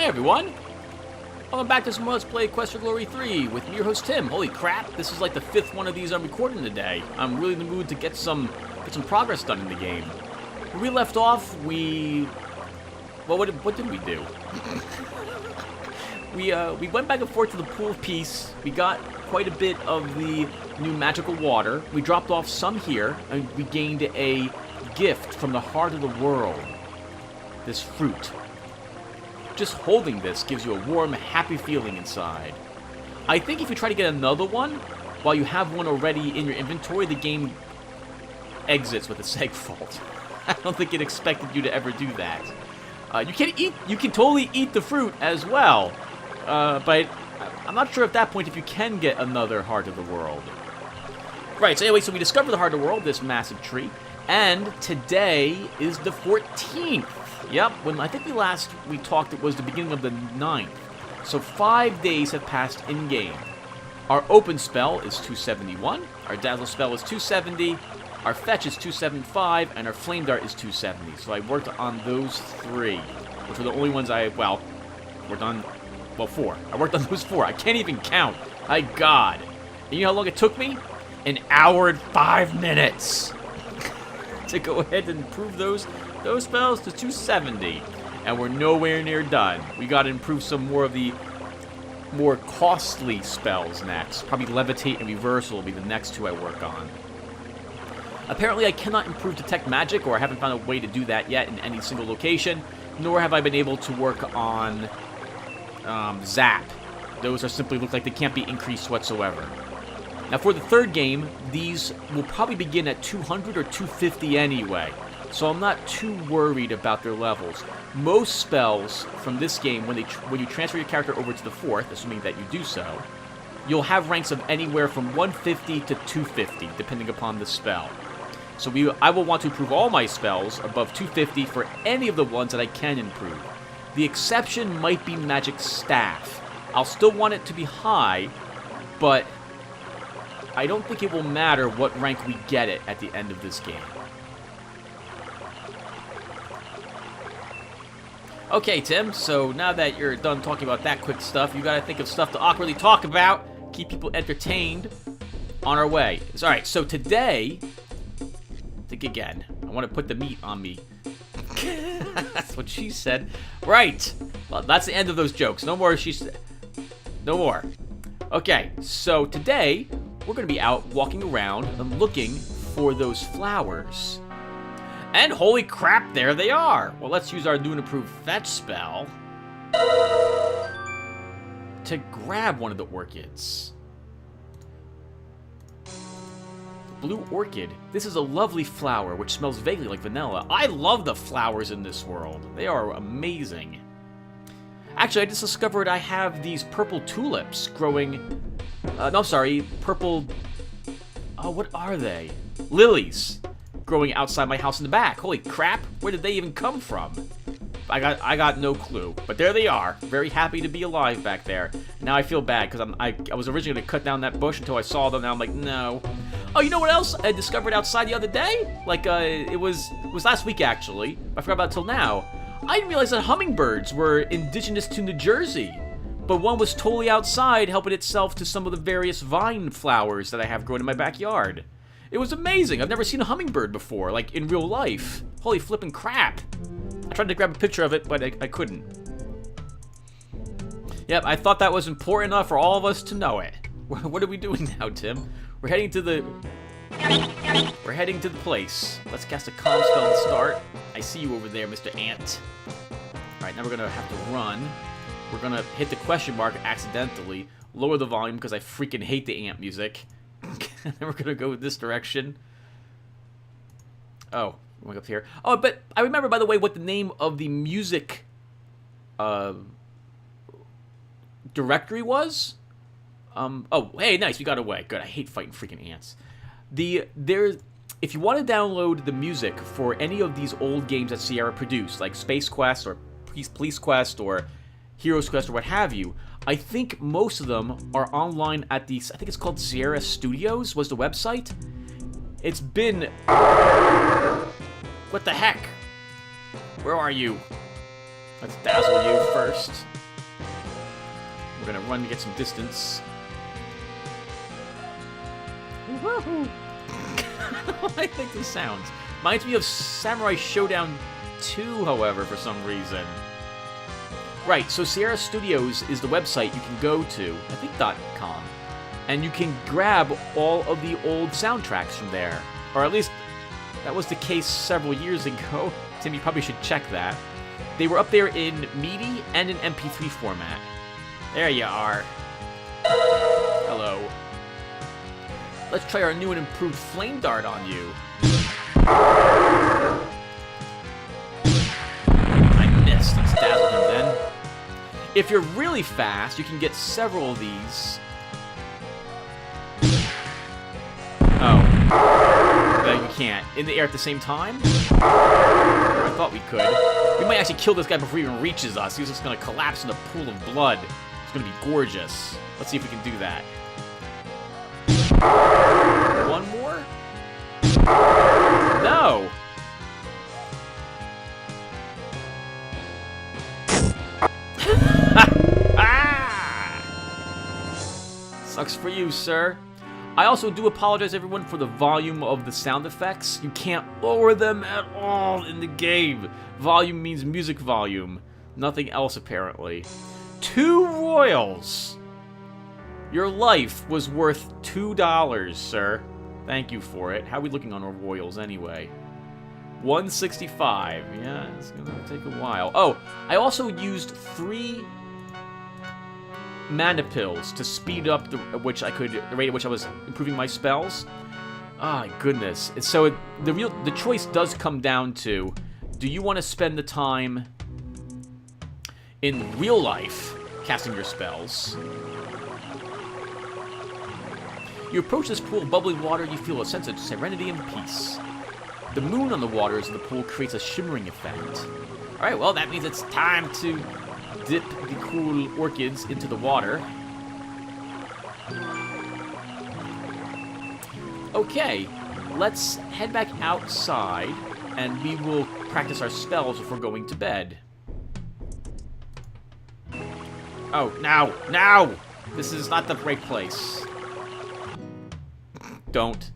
Hey everyone! Welcome back to some Let's Play Quest for Glory 3 with me, your host Tim. Holy crap, this is like the 5th one of these I'm recording today. I'm really in the mood to get some progress done in the game. When we left off, well, what did we do? We went back and forth to the Pool of Peace. We got quite a bit of the new magical water. We dropped off some here, and we gained a gift from the heart of the world. This fruit. Just holding this gives you a warm, happy feeling inside. I think if you try to get another one, while you have one already in your inventory, the game exits with a seg fault. I don't think it expected you to ever do that. You can totally eat the fruit as well, but I'm not sure at that point if you can get another Heart of the World. Right, so anyway, so we discovered the Heart of the World, this massive tree, and today is the 14th. Yep, when I think we talked, it was the beginning of the 9th. So 5 days have passed in-game. Our open spell is 271, our dazzle spell is 270, our fetch is 275, and our flame dart is 270. So I worked on those 3, which were the only ones worked on, well, 4. I worked on those 4. I can't even count. My God. And you know how long it took me? 1 hour and 5 minutes to go ahead and improve those spells to 270, and we're nowhere near done. We gotta improve some more of the more costly spells next. Probably Levitate and Reversal will be the next 2 I work on. Apparently I cannot improve Detect Magic, or I haven't found a way to do that yet in any single location, nor have I been able to work on Zap. Those are simply look like they can't be increased whatsoever. Now for the 3rd game, these will probably begin at 200 or 250 anyway. So I'm not too worried about their levels. Most spells from this game, when you transfer your character over to the 4th, assuming that you do so, you'll have ranks of anywhere from 150 to 250, depending upon the spell. So I will want to improve all my spells above 250 for any of the ones that I can improve. The exception might be Magic Staff. I'll still want it to be high, but I don't think it will matter what rank we get it at the end of this game. Okay, Tim, so now that you're done talking about that quick stuff, you gotta think of stuff to awkwardly talk about, keep people entertained, on our way. Alright, so today, think again, I want to put the meat on me. That's what she said. Right, well, that's the end of those jokes. No more, she said. No more. Okay, so today, we're gonna be out walking around and looking for those flowers. And holy crap, there they are! Well, let's use our new and improved fetch spell to grab one of the orchids. Blue orchid. This is a lovely flower which smells vaguely like vanilla. I love the flowers in this world. They are amazing. Actually, I just discovered I have these purple tulips growing... purple... Oh, what are they? Lilies. Growing outside my house in the back. Holy crap, where did they even come from? I got no clue, but there they are. Very happy to be alive back there. Now I feel bad because I was originally going to cut down that bush until I saw them. Now I'm like, no. Oh, you know what else I discovered outside the other day? Like it was last week actually. I forgot about it till now. I didn't realize that hummingbirds were indigenous to New Jersey, but one was totally outside helping itself to some of the various vine flowers that I have growing in my backyard. It was amazing. I've never seen a hummingbird before, like in real life. Holy flippin' crap. I tried to grab a picture of it, but I couldn't. Yep, I thought that was important enough for all of us to know it. What are we doing now, Tim? We're heading to the place. Let's cast a calm spell to start. I see you over there, Mr. Ant. Alright, now we're gonna have to run. We're gonna hit the question mark accidentally. Lower the volume because I freaking hate the ant music. And then we're gonna go this direction. Oh, going up here. Oh, but I remember, by the way, what the name of the music directory was. Oh, hey, nice, we got away. Good. I hate fighting freaking ants. If you want to download the music for any of these old games that Sierra produced, like Space Quest or Police Quest or Heroes Quest or what have you, I think most of them are online at the, I think it's called Sierra Studios was the website. It's been... What the heck? Where are you? Let's dazzle you first. We're gonna run to get some distance. Woohoo! I think this sounds. Reminds me of Samurai Showdown 2, however, for some reason. Right, so Sierra Studios is the website you can go to, I think .com, and you can grab all of the old soundtracks from there. Or at least, that was the case several years ago. Tim, you probably should check that. They were up there in MIDI and in MP3 format. There you are. Hello. Let's try our new and improved flame dart on you. I missed. Let's dazzle him then. If you're really fast, you can get several of these. Oh. No, you can't. In the air at the same time? I thought we could. We might actually kill this guy before he even reaches us. He's just going to collapse in a pool of blood. It's going to be gorgeous. Let's see if we can do that. One more? No! Sucks for you, sir. I also do apologize, everyone, for the volume of the sound effects. You can't lower them at all in the game. Volume means music volume. Nothing else, apparently. 2 royals! Your life was worth $2, sir. Thank you for it. How are we looking on our royals, anyway? 165. Yeah, it's gonna take a while. Oh, I also used 3 mana pills to speed up the rate at which I was improving my spells. Ah, goodness. So the choice does come down to, do you want to spend the time in real life casting your spells? You approach this pool of bubbling water, you feel a sense of serenity and peace. The moon on the waters of the pool creates a shimmering effect. Alright, well, that means it's time to dip the cool orchids into the water. Okay, let's head back outside, and we will practice our spells before going to bed. Oh, now! Now! This is not the right place. Don't.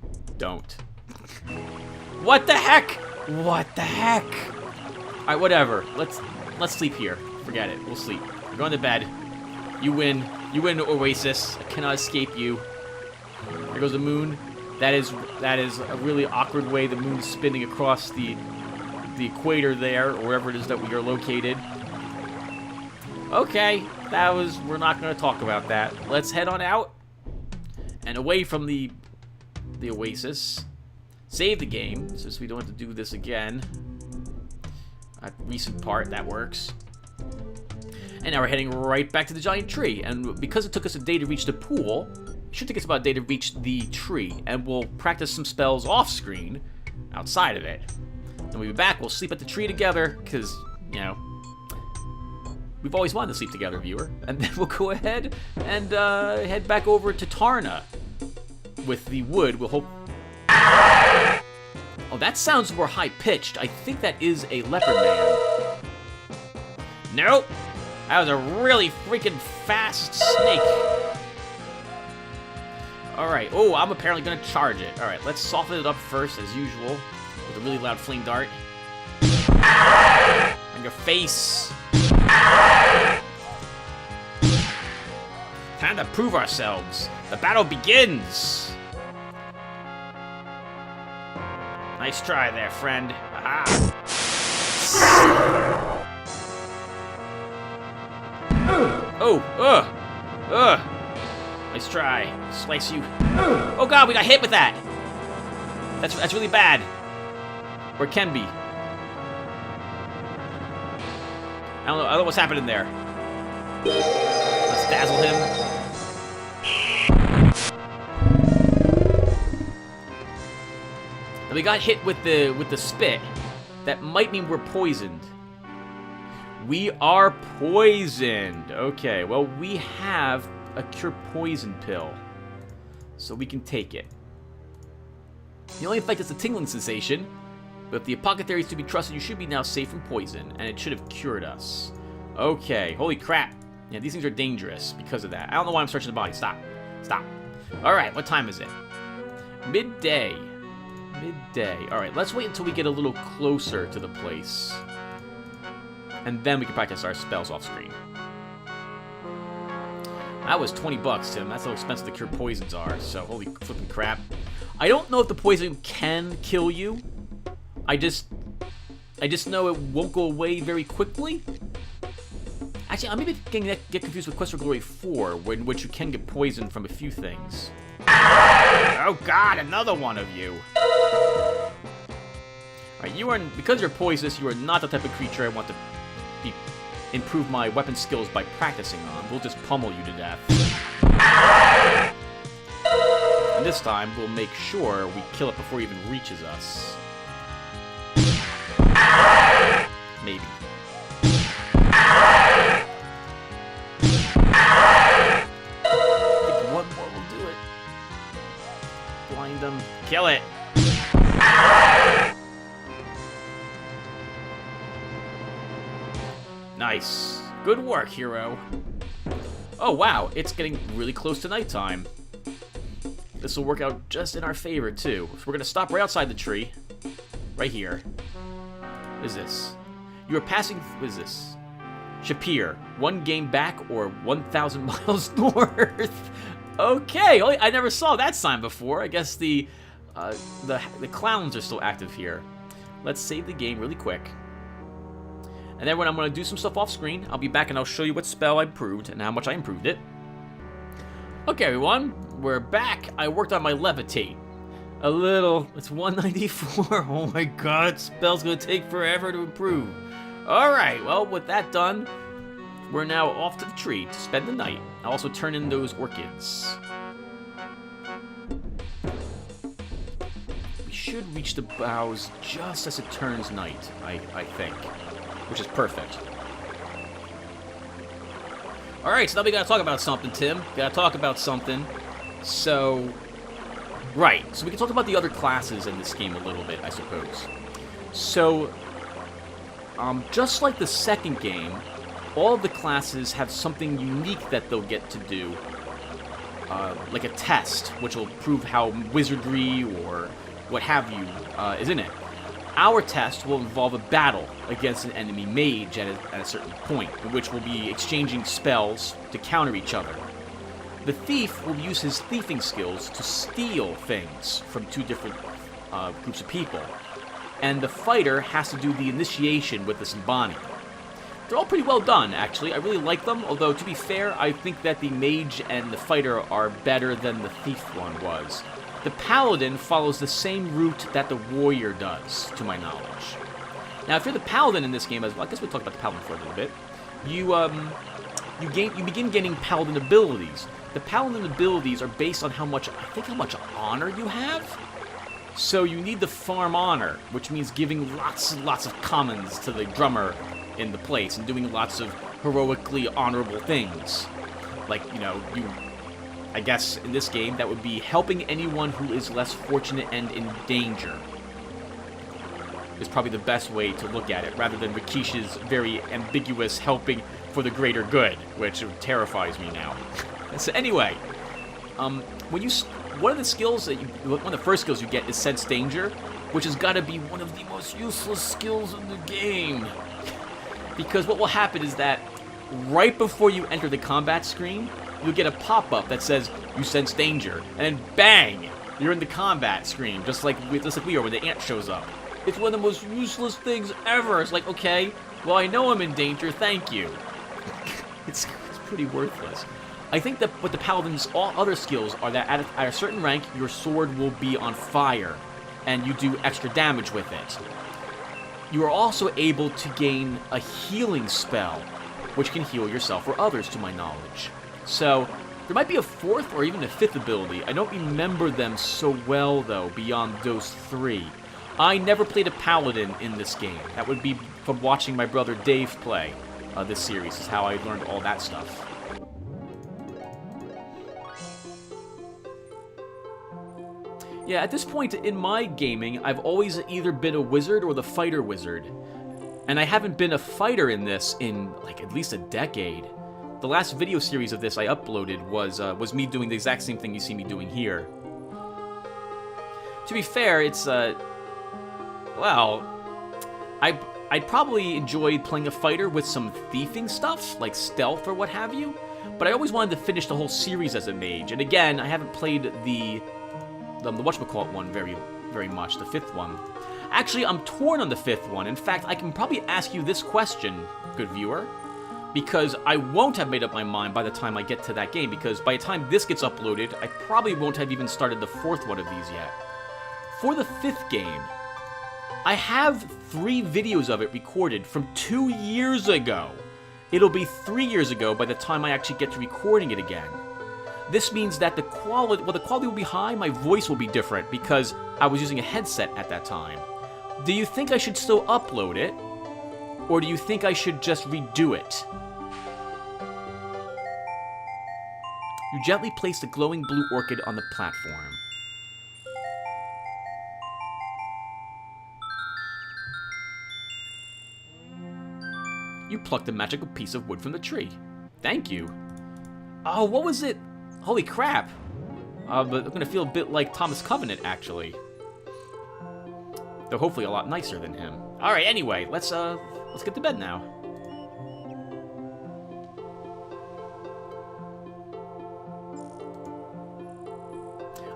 What the heck? What the heck? Alright, whatever. Let's sleep here. Forget it. We'll sleep. We're going to bed. You win. You win, Oasis. I cannot escape you. There goes the moon. That is a really awkward way the moon is spinning across the equator there, or wherever it is that we are located. Okay, we're not going to talk about that. Let's head on out and away from the Oasis. Save the game, since we don't have to do this again. A recent part, that works. And now we're heading right back to the giant tree. And because it took us a day to reach the pool, it should take us about a day to reach the tree. And we'll practice some spells off-screen, outside of it. And we'll be back, we'll sleep at the tree together, because, you know, we've always wanted to sleep together, viewer. And then we'll go ahead and head back over to Tarna. With the wood, we'll hope... Oh, that sounds more high-pitched. I think that is a leopard man. Nope. That was a really freaking fast snake. Alright. Oh, I'm apparently going to charge it. Alright, let's soften it up first, as usual. With a really loud flame dart. On your face. Time to prove ourselves. The battle begins. Nice try there, friend. Aha. Oh, nice try. Slice you. Oh god, we got hit with that. That's really bad. Or it can be. I don't know what's happening there. Let's dazzle him. We got hit with the spit. That might mean we're poisoned. We are poisoned. Okay, well, we have a cure poison pill. So we can take it. The only effect is a tingling sensation. But if the apothecary is to be trusted, you should be now safe from poison. And it should have cured us. Okay, holy crap. Yeah, these things are dangerous because of that. I don't know why I'm searching the body. Stop. Stop. Alright, what time is it? Midday. Midday. Alright, let's wait until we get a little closer to the place. And then we can practice our spells off screen. That was 20 bucks, Tim. That's how expensive the cure poisons are, so holy flipping crap. I don't know if the poison can kill you. I just know it won't go away very quickly. Actually, I'm maybe get confused with Quest for Glory 4, in which you can get poisoned from a few things. Oh god, another one of you! Alright, you are, because you're poisonous, you are not the type of creature I want to improve my weapon skills by practicing on. We'll just pummel you to death. And this time, we'll make sure we kill it before it even reaches us. Maybe. One more will do it. Blind them. Kill it! Nice. Good work, hero. Oh, wow. It's getting really close to nighttime. This will work out just in our favor, too. So we're going to stop right outside the tree. Right here. What is this? You are passing... What is this? Shapir. 1 game back or 1,000 miles north. Okay. I never saw that sign before. I guess the clowns are still active here. Let's save the game really quick. And then when I'm going to do some stuff off screen, I'll be back and I'll show you what spell I improved and how much I improved it. Okay, everyone. We're back. I worked on my levitate. A little. It's 194. Oh my god. Spell's going to take forever to improve. Alright, well, with that done, we're now off to the tree to spend the night. I'll also turn in those orchids. We should reach the boughs just as it turns night, I think. Which is perfect. Alright, so now we gotta talk about something, Tim. Gotta talk about something. So... Right, so we can talk about the other classes in this game a little bit, I suppose. So... just like the second game, all of the classes have something unique that they'll get to do. Like a test, which will prove how wizardry or what have you is in it. Our test will involve a battle against an enemy mage at a certain point, in which we'll be exchanging spells to counter each other. The thief will use his thieving skills to steal things from 2 different groups of people. And the fighter has to do the initiation with the Symbani. They're all pretty well done, actually. I really like them, although, to be fair, I think that the mage and the fighter are better than the thief one was. The paladin follows the same route that the warrior does, to my knowledge. Now, if you're the paladin in this game as well, I guess we'll talk about the paladin for a little bit. You begin gaining paladin abilities. The paladin abilities are based on how much honor you have. So you need to farm honor, which means giving lots and lots of commons to the drummer in the place and doing lots of heroically honorable things. Like, I guess in this game, that would be helping anyone who is less fortunate and in danger. Is probably the best way to look at it, rather than Rakeesh's very ambiguous helping for the greater good, which terrifies me now. So anyway, one of the skills one of the first skills you get is Sense Danger, which has got to be one of the most useless skills in the game. Because what will happen is that right before you enter the combat screen, you'll get a pop-up that says, you sense danger, and then bang! You're in the combat screen, just like we are when the ant shows up. It's one of the most useless things ever. It's like, okay, well, I know I'm in danger, thank you. It's pretty worthless. I think that with the Paladin's all other skills are that at a certain rank, your sword will be on fire, and you do extra damage with it. You are also able to gain a healing spell, which can heal yourself or others, to my knowledge. So, there might be a 4th or even a 5th ability. I don't remember them so well, though, beyond those 3. I never played a Paladin in this game. That would be from watching my brother Dave play this series, is how I learned all that stuff. Yeah, at this point in my gaming, I've always either been a wizard or the fighter wizard. And I haven't been a fighter in this in, like, at least a decade. The last video series of this I uploaded was me doing the exact same thing you see me doing here. To be fair, it's, well, I'd probably enjoy playing a fighter with some thieving stuff, like stealth or what have you, but I always wanted to finish the whole series as a mage. And again, I haven't played the whatchamacallit one very much, the 5th one. Actually, I'm torn on the 5th one. In fact, I can probably ask you this question, good viewer, because I won't have made up my mind by the time I get to that game, because by the time this gets uploaded, I probably won't have even started the 4th one of these yet. For the 5th game, I have 3 videos of it recorded from 2 years ago. It'll be 3 years ago by the time I actually get to recording it again. This means that the quality will be high, my voice will be different, because I was using a headset at that time. Do you think I should still upload it? Or do you think I should just redo it? You gently place the glowing blue orchid on the platform. You plucked a magical piece of wood from the tree. Thank you. Oh, what was it? Holy crap. But I'm gonna feel a bit like Thomas Covenant, actually. Though hopefully a lot nicer than him. Alright, anyway, let's get to bed now.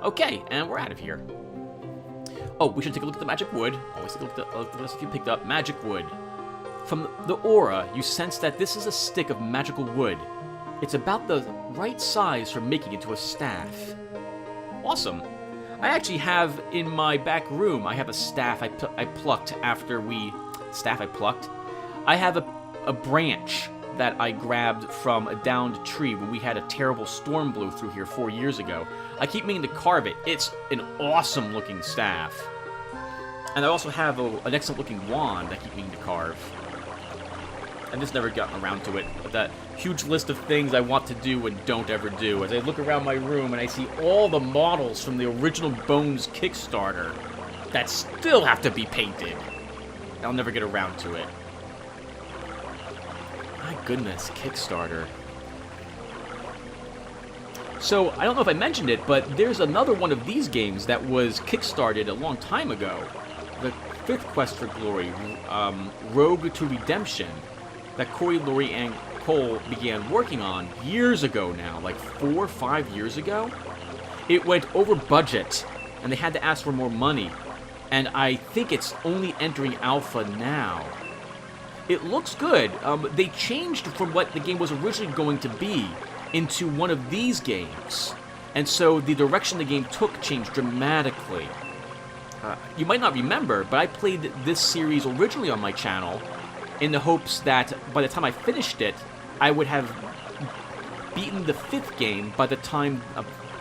Okay, and we're out of here. Oh, we should take a look at the magic wood. Always take a look at the stuff you picked up. Magic wood. From the aura, you sense that this is a stick of magical wood. It's about the right size for making it into a staff. Awesome. I actually have in my back room, I have a staff I plucked after we... Staff I plucked? I have a branch that I grabbed from a downed tree when we had a terrible storm blow through here 4 years ago. I keep meaning to carve it. It's an awesome looking staff. And I also have an excellent looking wand I keep meaning to carve. I've just never gotten around to it. But that huge list of things I want to do and don't ever do. As I look around my room and I see all the models from the original Bones Kickstarter that still have to be painted. I'll never get around to it. My goodness, Kickstarter. So, I don't know if I mentioned it, but there's another one of these games that was kickstarted a long time ago. The 5th Quest for Glory, Rogue to Redemption, that Corey, Laurie, and Cole began working on years ago now, like 4 or 5 years ago. It went over budget, and they had to ask for more money, and I think it's only entering alpha now. It looks good. They changed from what the game was originally going to be into one of these games, and so the direction the game took changed dramatically. You might not remember, but I played this series originally on my channel in the hopes that by the time I finished it, I would have beaten the 5th game by the time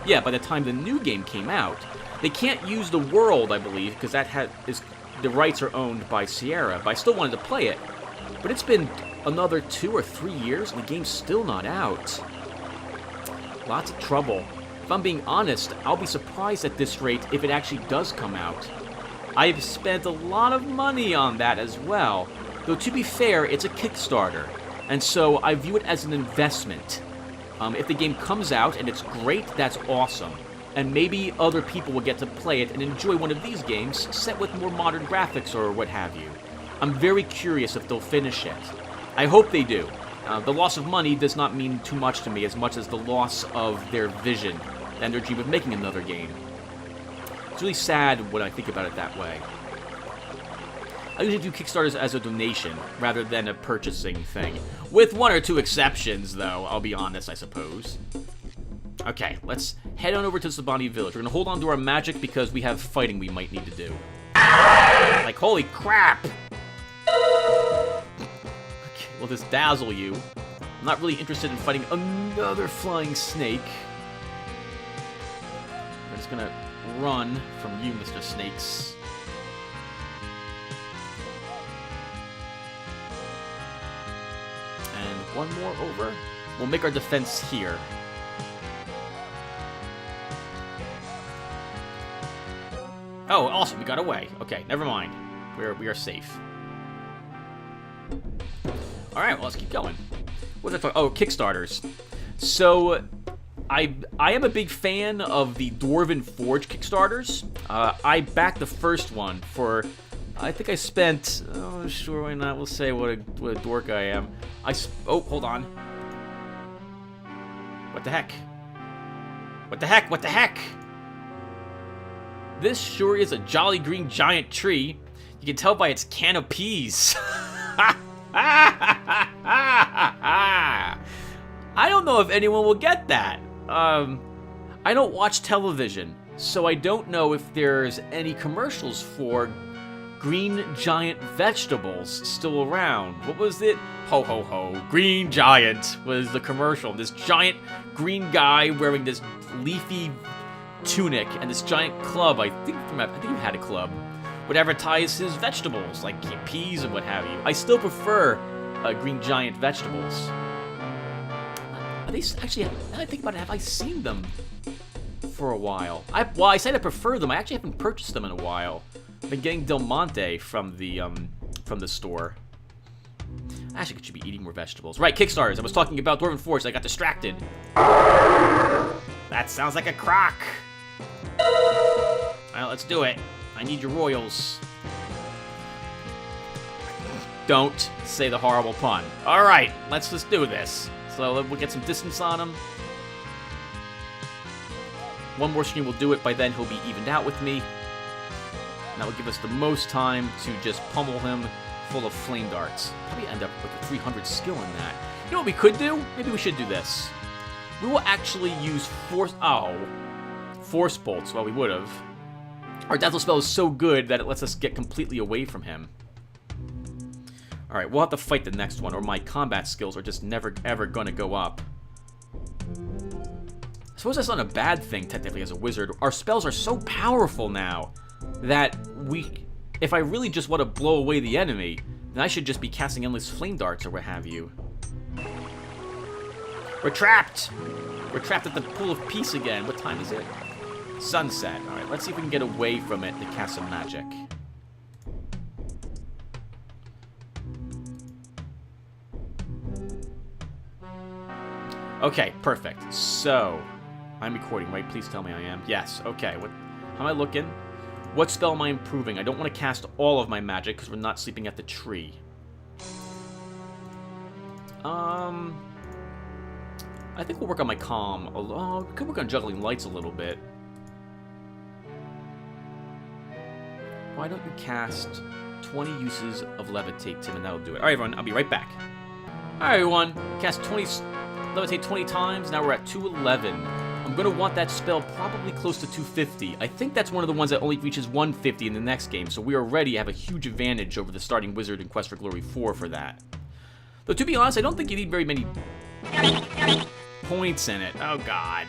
the new game came out. They can't use the world, I believe, because the rights are owned by Sierra, but I still wanted to play it. But it's been another 2 or 3 years, and the game's still not out. Lots of trouble. If I'm being honest, I'll be surprised at this rate if it actually does come out. I've spent a lot of money on that as well. Though to be fair, it's a Kickstarter, and so I view it as an investment. If the game comes out and it's great, that's awesome. And maybe other people will get to play it and enjoy one of these games set with more modern graphics or what have you. I'm very curious if they'll finish it. I hope they do. The loss of money does not mean too much to me as much as the loss of their vision and their dream of making another game. It's really sad when I think about it that way. I usually do Kickstarters as a donation rather than a purchasing thing. With 1 or 2 exceptions, though, I'll be honest, I suppose. Okay, let's head on over to Sabani Village. We're gonna hold on to our magic because we have fighting we might need to do. Like, holy crap! Okay, will this dazzle you? I'm not really interested in fighting another flying snake. We're just gonna run from you, Mr. Snakes. And one more over. We'll make our defense here. Oh, awesome, we got away. Okay, never mind. We are safe. All right, well, let's keep going. What was I talking? Oh, Kickstarters. So, I am a big fan of the Dwarven Forge Kickstarters. I backed the first one for, I think I spent, oh, sure, why not? We'll say what a dork I am. Oh, hold on. What the heck? What the heck? What the heck? This sure is a jolly green giant tree. You can tell by its can of peas. I don't know if anyone will get that. I don't watch television, so I don't know if there's any commercials for green giant vegetables still around. What was it? Ho ho ho. Green giant was the commercial. This giant green guy wearing this leafy tunic and this giant club. I think he had a club. Would advertise his vegetables, like peas and what have you. I still prefer green giant vegetables. Are they actually? Now I think about it, have I seen them for a while? I said I prefer them. I actually haven't purchased them in a while. I've been getting Del Monte from the store. Actually, I should be eating more vegetables. Right, Kickstarters. I was talking about Dwarven Forge. I got distracted. That sounds like a croc. Well, let's do it. I need your royals. Don't say the horrible pun. All right, let's just do this. So we'll get some distance on him. One more stream will do it. By then, he'll be evened out with me. And that will give us the most time to just pummel him full of flame darts. Probably end up with a 300 skill in that. You know what we could do? Maybe we should do this. We will actually use force bolts. Well, we would have. Our Dazzle spell is so good that it lets us get completely away from him. Alright, we'll have to fight the next one, or my combat skills are just never, ever gonna go up. I suppose that's not a bad thing, technically, as a wizard. Our spells are so powerful now that if I really just want to blow away the enemy, then I should just be casting endless flame darts or what have you. We're trapped! We're trapped at the Pool of Peace again. What time is it? Sunset. Alright, let's see if we can get away from it to cast some magic. Okay, perfect. So, I'm recording, right? Please tell me I am. Yes, okay. How am I looking? What spell am I improving? I don't want to cast all of my magic because we're not sleeping at the tree. I think we'll work on my calm. We could work on juggling lights a little bit. Why don't you cast 20 uses of levitate, Tim, and that'll do it. Alright, everyone, I'll be right back. Alright, everyone. Cast 20... levitate 20 times. Now we're at 211. I'm going to want that spell probably close to 250. I think that's one of the ones that only reaches 150 in the next game, so we already have a huge advantage over the starting wizard in Quest for Glory 4 for that. Though, to be honest, I don't think you need very many points in it. Oh, God.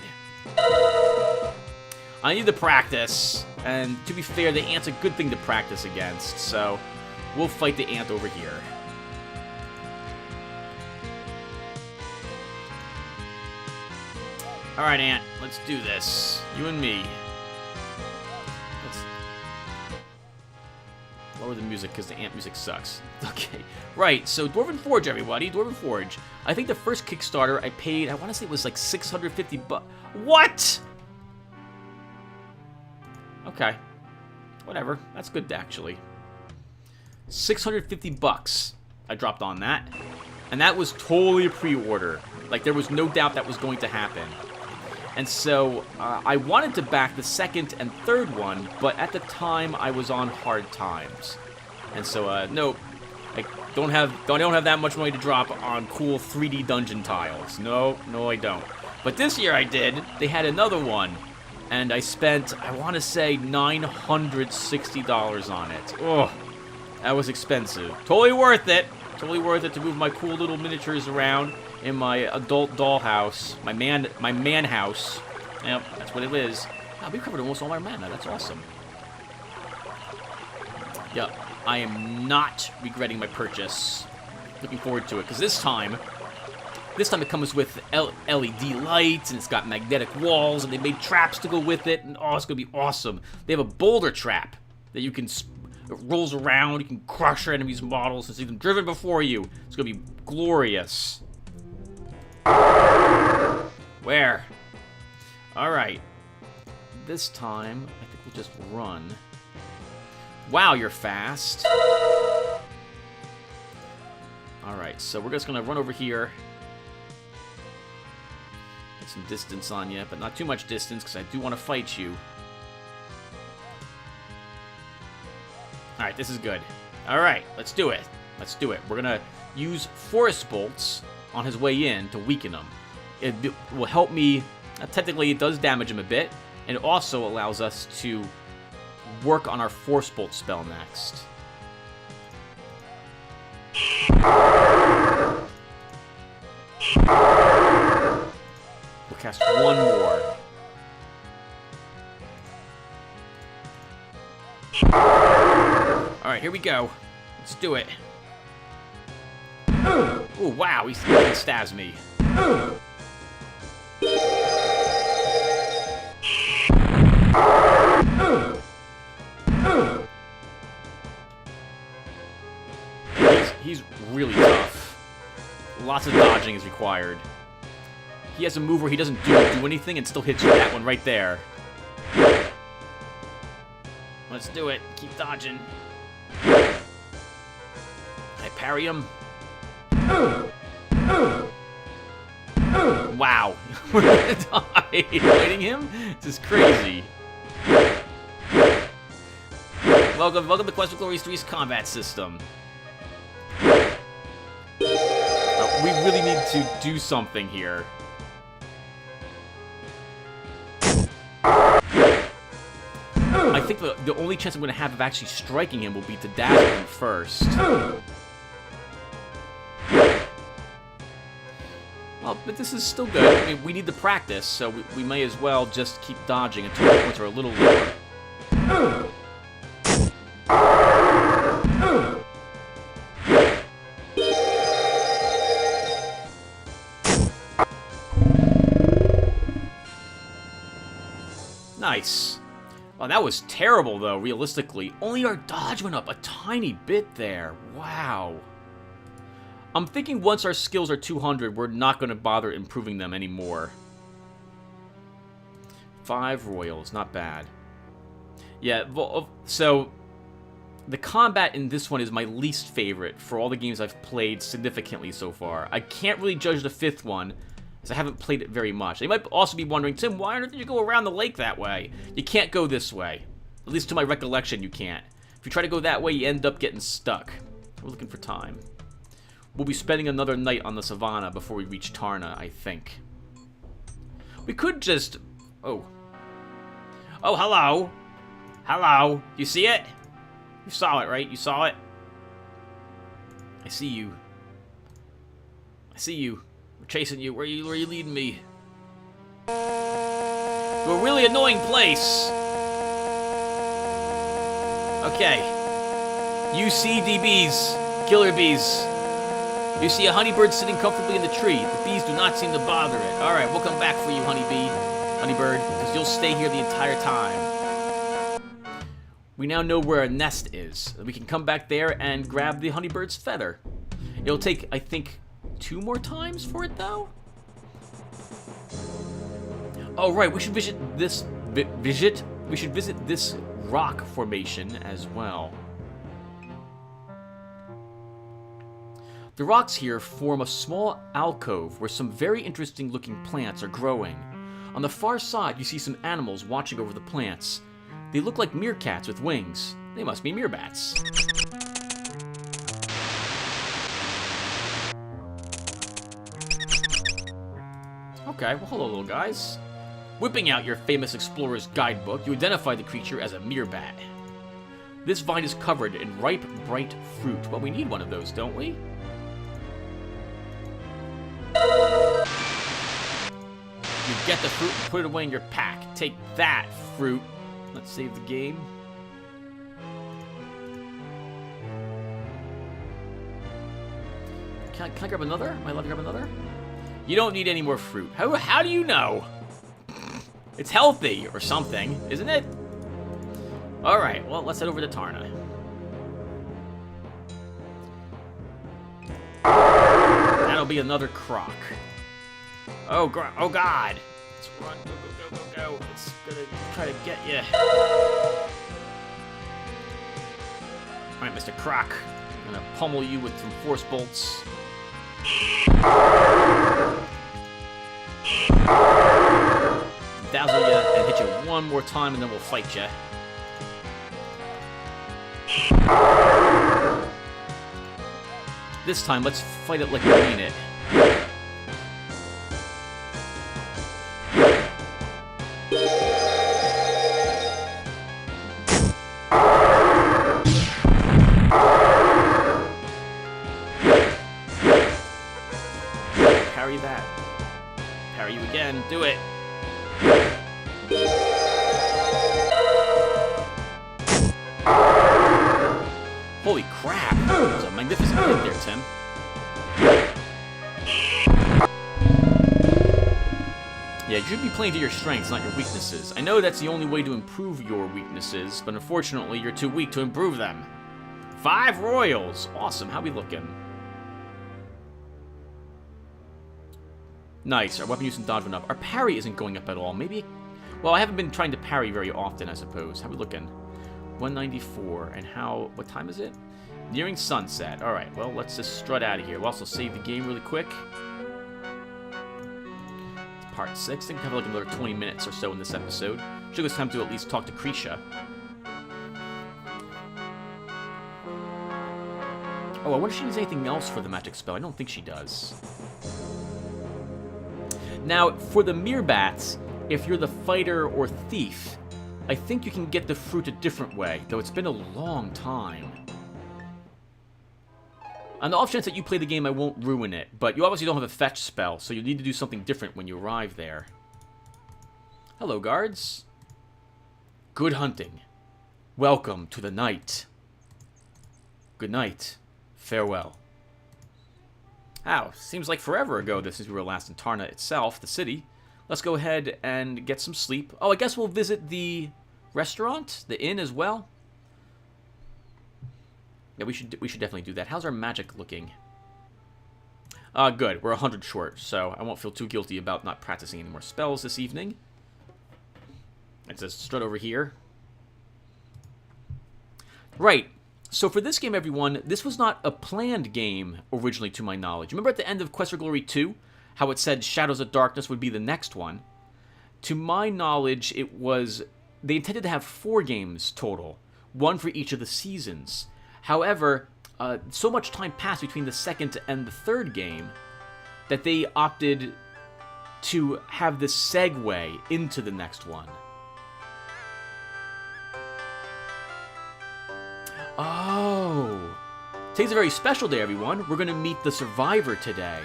I need to practice, and to be fair, the ant's a good thing to practice against, so we'll fight the ant over here. Alright, Ant, let's do this. You and me. Let's lower the music because the Ant music sucks. Okay. Right, so Dwarven Forge, everybody. Dwarven Forge. I think the first Kickstarter I paid, I want to say it was like 650 bucks. What? Okay. Whatever. That's good, actually. 650 bucks I dropped on that. And that was totally a pre-order. Like, there was no doubt that was going to happen. And so, I wanted to back the second and third one, but at the time, I was on hard times. And so, nope. I don't have that much money to drop on cool 3D dungeon tiles. No, I don't. But this year I did. They had another one. And I spent, I want to say, $960 on it. Oh, that was expensive. Totally worth it. Totally worth it to move my cool little miniatures around in my adult dollhouse, my man house. Yep, that's what it is. Wow, we've covered almost all our mana. That's awesome. Yep, I am not regretting my purchase. Looking forward to it, because this time it comes with LED lights, and it's got magnetic walls, and they made traps to go with it, and oh, it's going to be awesome. They have a boulder trap that you can It rolls around, you can crush your enemies' models and see them driven before you. It's gonna be glorious. Where? Alright. This time, I think we'll just run. Wow, you're fast. Alright, so we're just gonna run over here. Get some distance on you, but not too much distance, because I do want to fight you. Alright, this is good. Alright, let's do it. Let's do it. We're gonna use forest bolts on his way in to weaken him. It will help me. Technically, it does damage him a bit, and it also allows us to work on our force bolt spell next. We'll cast one more. Alright, here we go. Let's do it. Oh, wow, he stabs me. He's really tough. Lots of dodging is required. He has a move where he doesn't do anything and still hits you with that one right there. Let's do it. Keep dodging. I parry him. Wow. We're gonna die. Fighting him? This is crazy. Welcome to Quest for Glory's 3's combat system. We really need to do something here. I think the only chance I'm going to have of actually striking him will be to dazzle him first. Well, but this is still good. I mean, we need the practice, so we may as well just keep dodging until the points are a little lower. Nice. Oh, that was terrible, though, realistically. Only our dodge went up a tiny bit there. Wow. I'm thinking once our skills are 200, we're not going to bother improving them anymore. 5 royals, not bad. Yeah, so the combat in this one is my least favorite for all the games I've played significantly so far. I can't really judge the 5th one, because I haven't played it very much. They might also be wondering, Tim, why don't you go around the lake that way? You can't go this way. At least to my recollection, you can't. If you try to go that way, you end up getting stuck. We're looking for time. We'll be spending another night on the savannah before we reach Tarna, I think. We could just... Oh. Oh, hello. Hello. You see it? You saw it, right? You saw it? I see you. I see you. We're chasing you. Where are you leading me? To a really annoying place. Okay. You see DBs. Killer bees. You see a honeybird sitting comfortably in the tree. The bees do not seem to bother it. Alright, we'll come back for you, honeybird, because you'll stay here the entire time. We now know where a nest is. We can come back there and grab the honeybird's feather. It'll take, I think, 2 more times for it, though? Oh, right, we should visit this... We should visit this rock formation as well. The rocks here form a small alcove where some very interesting looking plants are growing. On the far side, you see some animals watching over the plants. They look like meerkats with wings. They must be meerbats. Okay, well hello little guys. Whipping out your famous explorer's guidebook, you identify the creature as a meerbat. This vine is covered in ripe, bright fruit. Well, we need one of those, don't we? You get the fruit and put it away in your pack. Take that, fruit. Let's save the game. Can I grab another? Am I allowed to grab another? You don't need any more fruit. How do you know? It's healthy or something, isn't it? Alright, well, let's head over to Tarna. be another croc. Oh, oh God! Let's run, go. It's gonna try to get you. Alright, Mr. Croc. I'm gonna pummel you with some force bolts. Dazzle you and hit you one more time, and then we'll fight you. This time, let's fight it like we mean it. Parry that. Parry you again. Do it. Holy crap! That was a magnificent hit there, Tim. Yeah, you should be playing to your strengths, not your weaknesses. I know that's the only way to improve your weaknesses, but unfortunately, you're too weak to improve them. 5 royals! Awesome, how we looking? Nice, our weapon use and dodge went up. Our parry isn't going up at all. Maybe... Well, I haven't been trying to parry very often, I suppose. How we looking? 194, and how... What time is it? Nearing sunset. Alright, well, let's just strut out of here. We'll also save the game really quick. It's part 6. I think we have like another 20 minutes or so in this episode. Should give us time to at least talk to Krisha. Oh, I wonder if she needs anything else for the magic spell. I don't think she does. Now, for the Meerbats, if you're the fighter or thief, I think you can get the fruit a different way, though it's been a long time. On the off chance that you play the game, I won't ruin it, but you obviously don't have a fetch spell, so you need to do something different when you arrive there. Hello, guards. Good hunting. Welcome to the night. Good night. Farewell. Ow, seems like forever ago since we were last in Tarna itself, the city. Let's go ahead and get some sleep. Oh, I guess we'll visit the restaurant, the inn as well. Yeah, we should definitely do that. How's our magic looking? Good. We're 100 short, so I won't feel too guilty about not practicing any more spells this evening. Let's just strut over here. Right. So for this game, everyone, this was not a planned game originally, to my knowledge. Remember at the end of Quest for Glory 2, how it said Shadows of Darkness would be the next one? To my knowledge, it was... They intended to have 4 games total, 1 for each of the seasons. However, so much time passed between the second and the third game that they opted to have this segue into the next one. Oh! Today's a very special day, everyone. We're going to meet the survivor today.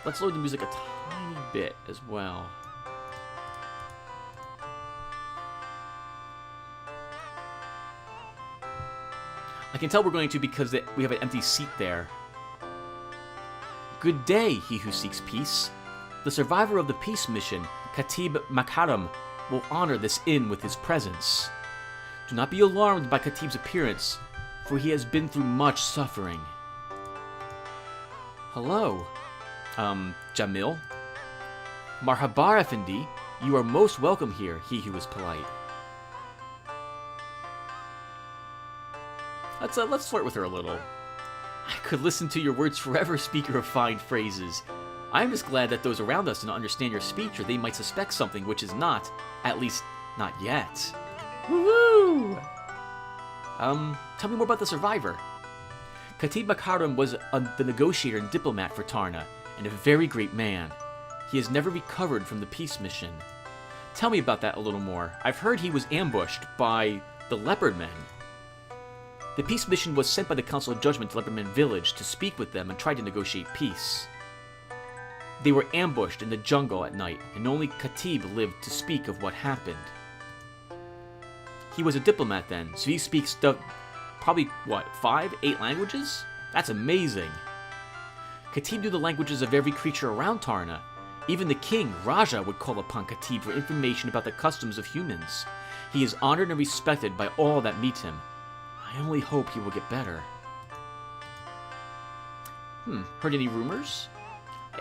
Let's load the music a tiny bit as well. I can tell we're going to because we have an empty seat there. Good day, he who seeks peace. The survivor of the peace mission, Khatib Makharam, will honor this inn with his presence. Do not be alarmed by Khatib's appearance, for he has been through much suffering. Hello, Jamil. Marhabar Effendi, you are most welcome here, he who is polite. Let's flirt with her a little. I could listen to your words forever, speaker of fine phrases. I am just glad that those around us do not understand your speech, or they might suspect something which is not, at least, not yet. Woohoo! Tell me more about the survivor. Khatib Makharam was the negotiator and diplomat for Tarna, and a very great man. He has never recovered from the peace mission. Tell me about that a little more. I've heard he was ambushed by the Leopard Men. The peace mission was sent by the Council of Judgment to Leopardman Village to speak with them and try to negotiate peace. They were ambushed in the jungle at night, and only Khatib lived to speak of what happened. He was a diplomat then, so he speaks probably, 5, 8 languages? That's amazing. Khatib knew the languages of every creature around Tarna. Even the king, Raja, would call upon Khatib for information about the customs of humans. He is honored and respected by all that meet him. I only hope he will get better. Heard any rumors?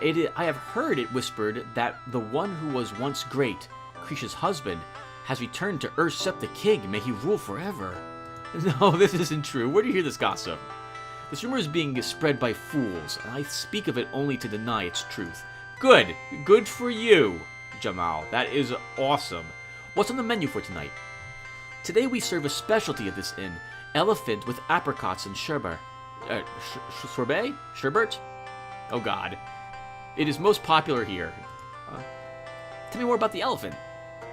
I have heard it whispered that the one who was once great, Rakeesh's husband, has returned to Ursep the king. May he rule forever. No, this isn't true. Where do you hear this gossip? This rumor is being spread by fools, and I speak of it only to deny its truth. Good. Good for you, Jamal. That is awesome. What's on the menu for tonight? Today we serve a specialty at this inn, elephant with apricots and sherbet. Sorbet? Sherbet? Oh god. It is most popular here. Tell me more about the elephant.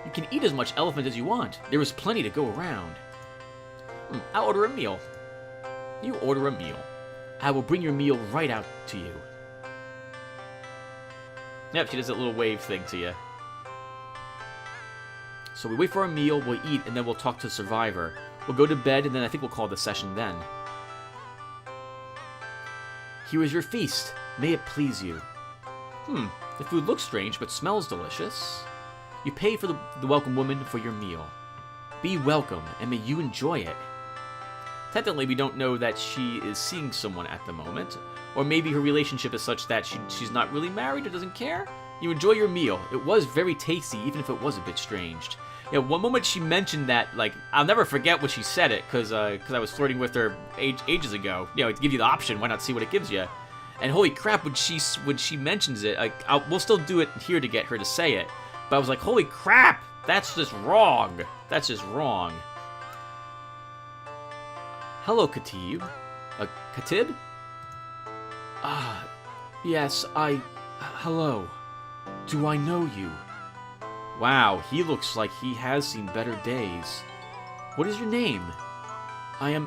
You can eat as much elephant as you want. There is plenty to go around. I'll order a meal. You order a meal. I will bring your meal right out to you. Yep, she does that little wave thing to you. So we wait for our meal, we'll eat, and then we'll talk to the survivor. We'll go to bed, and then I think we'll call the session then. Here is your feast. May it please you. The food looks strange, but smells delicious. You pay for the welcome woman for your meal. Be welcome, and may you enjoy it. Technically, we don't know that she is seeing someone at the moment, or maybe her relationship is such that she's not really married or doesn't care. You enjoy your meal. It was very tasty, even if it was a bit strange. One moment she mentioned that, like, I'll never forget when she said it, because I was flirting with her ages ago. To give you the option, why not see what it gives you? And holy crap, when she mentions it, like, we'll still do it here to get her to say it. But I was like, holy crap, that's just wrong. That's just wrong. Hello, Katib. Katib? Yes, hello. Do I know you? Wow, he looks like he has seen better days. What is your name? I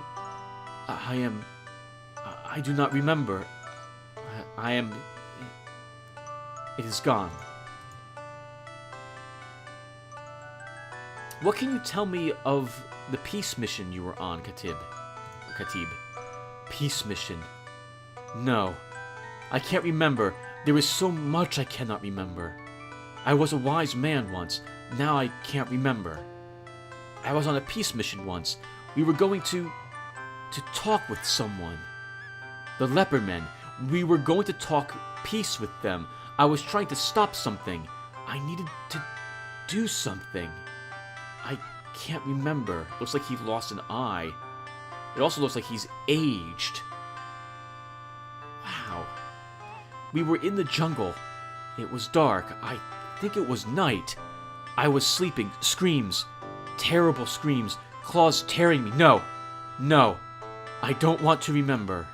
do not remember. It is gone. What can you tell me of the peace mission you were on, Katib? Peace mission. No. I can't remember. There is so much I cannot remember. I was a wise man once. Now I can't remember. I was on a peace mission once. We were going to talk with someone. The leopard men. We were going to talk peace with them. I was trying to stop something. I needed to do something. I can't remember. Looks like he lost an eye. It also looks like he's aged. Wow. We were in the jungle. It was dark. I think it was night. I was sleeping. Screams. Terrible screams. Claws tearing me. No. No. I don't want to remember.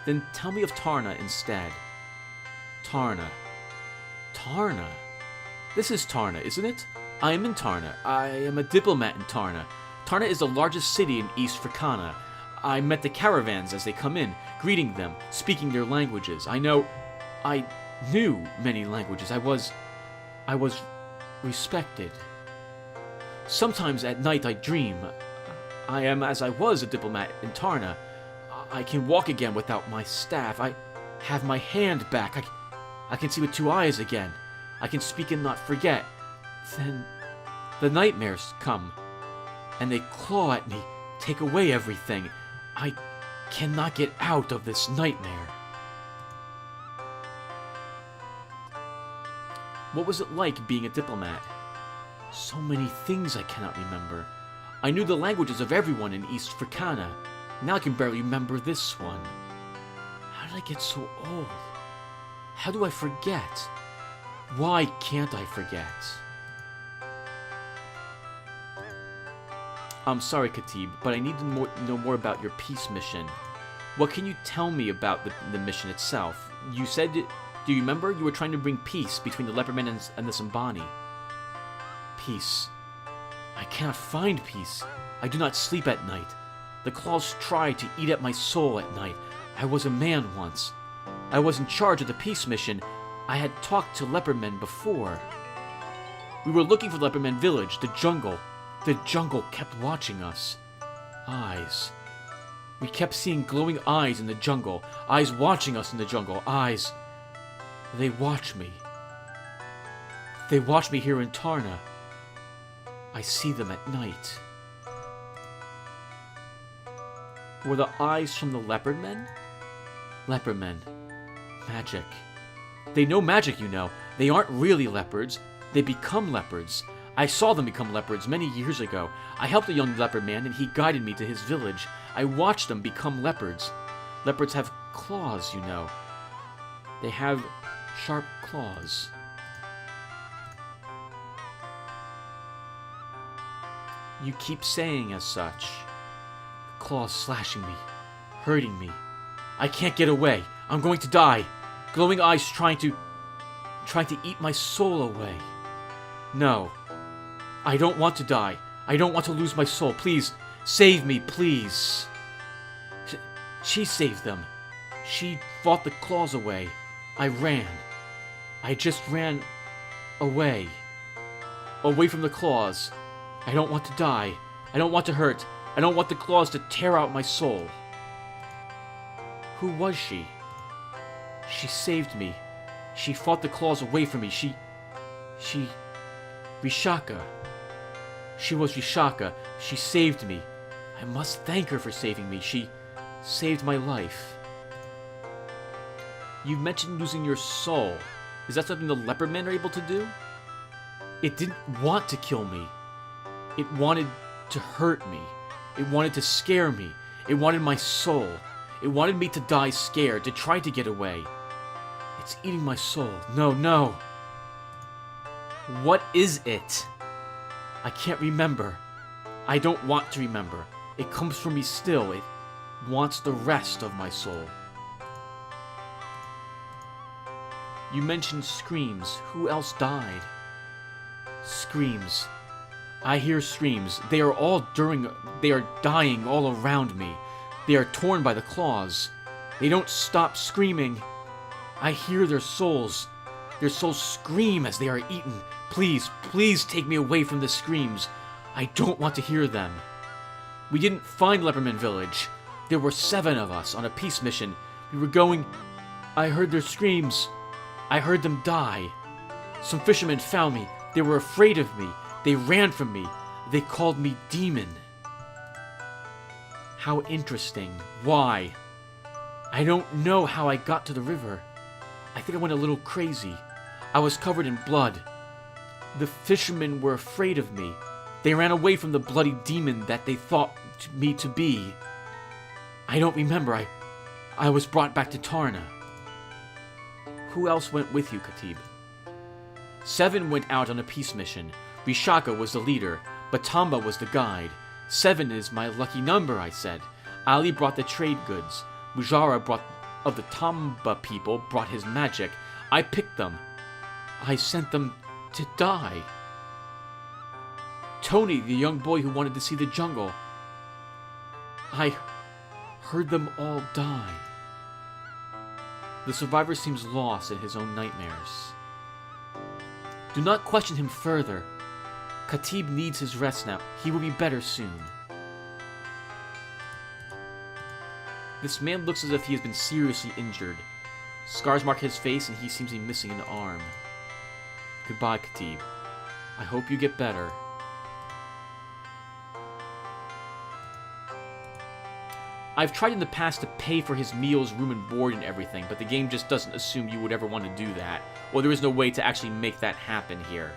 Then tell me of Tarna instead. Tarna. Tarna? This is Tarna, isn't it? I am in Tarna. I am a diplomat in Tarna. Tarna is the largest city in East Fricana. I met the caravans as they come in, greeting them, speaking their languages. I knew many languages. I was respected. Sometimes at night I dream. I am as I was a diplomat in Tarna. I can walk again without my staff. I have my hand back. I can see with 2 eyes again. I can speak and not forget. Then the nightmares come, and they claw at me, take away everything. I cannot get out of this nightmare. What was it like being a diplomat? So many things I cannot remember. I knew the languages of everyone in East Fricana. Now I can barely remember this one. How did I get so old? How do I forget? Why can't I forget? I'm sorry, Katib, but I need to know more about your peace mission. What can you tell me about the mission itself? You said, do you remember? You were trying to bring peace between the Leopardmen and the Sambani. Peace. I cannot find peace. I do not sleep at night. The claws try to eat at my soul at night. I was a man once. I was in charge of the peace mission. I had talked to Leopardmen before. We were looking for Leopardmen village, the jungle. The jungle kept watching us. Eyes. We kept seeing glowing eyes in the jungle. Eyes watching us in the jungle. Eyes. They watch me. They watch me here in Tarna. I see them at night. Were the eyes from the leopard men? Leopard men. Magic. They know magic, you know. They aren't really leopards. They become leopards. I saw them become leopards many years ago. I helped a young leopard man and he guided me to his village. I watched them become leopards. Leopards have claws, you know. They have sharp claws. You keep saying as such. Claws slashing me, hurting me. I can't get away. I'm going to die. Glowing eyes trying to eat my soul away. No. I don't want to die. I don't want to lose my soul. Please, save me, please. She saved them. She fought the claws away. I ran. I just ran away. Away from the claws. I don't want to die. I don't want to hurt. I don't want the claws to tear out my soul. Who was she? She saved me. She fought the claws away from me. Vishaka. She was Vishaka. She saved me. I must thank her for saving me. She saved my life. You mentioned losing your soul. Is that something the leopard men are able to do? It didn't want to kill me. It wanted to hurt me. It wanted to scare me. It wanted my soul. It wanted me to die scared, to try to get away. It's eating my soul. No, no. What is it? I can't remember. I don't want to remember. It comes from me still. It wants the rest of my soul. You mentioned screams. Who else died? Screams. I hear screams. They are dying all around me. They are torn by the claws. They don't stop screaming. I hear their souls. Their souls scream as they are eaten. Please, please take me away from the screams. I don't want to hear them. We didn't find Leopardman Village. There were 7 of us on a peace mission. We were going... I heard their screams. I heard them die. Some fishermen found me. They were afraid of me. They ran from me. They called me Demon. How interesting. Why? I don't know how I got to the river. I think I went a little crazy. I was covered in blood. The fishermen were afraid of me. They ran away from the bloody demon that they thought me to be. I don't remember. I was brought back to Tarna. Who else went with you, Khatib? 7 went out on a peace mission. Vishaka was the leader, but Tamba was the guide. 7 is my lucky number, I said. Ali brought the trade goods. Mujara of the Tamba people brought his magic. I picked them. I sent them to die. Tony, the young boy who wanted to see the jungle. I heard them all die. The survivor seems lost in his own nightmares. Do not question him further. Khatib needs his rest now. He will be better soon. This man looks as if he has been seriously injured. Scars mark his face and he seems to be missing an arm. Goodbye, Khatib. I hope you get better. I've tried in the past to pay for his meals, room and board and everything, but the game just doesn't assume you would ever want to do that. Well, there is no way to actually make that happen here.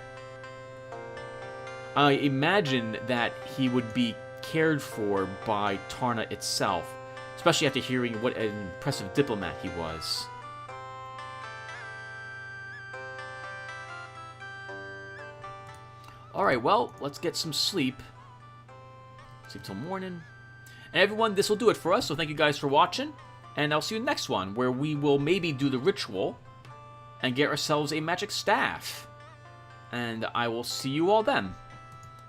I imagine that he would be cared for by Tarna itself, especially after hearing what an impressive diplomat he was. Alright, well, let's get some sleep. Sleep till morning. And everyone, this will do it for us, so thank you guys for watching, and I'll see you in the next one, where we will maybe do the ritual and get ourselves a magic staff. And I will see you all then.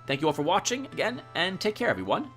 Thank you all for watching again, and take care, everyone.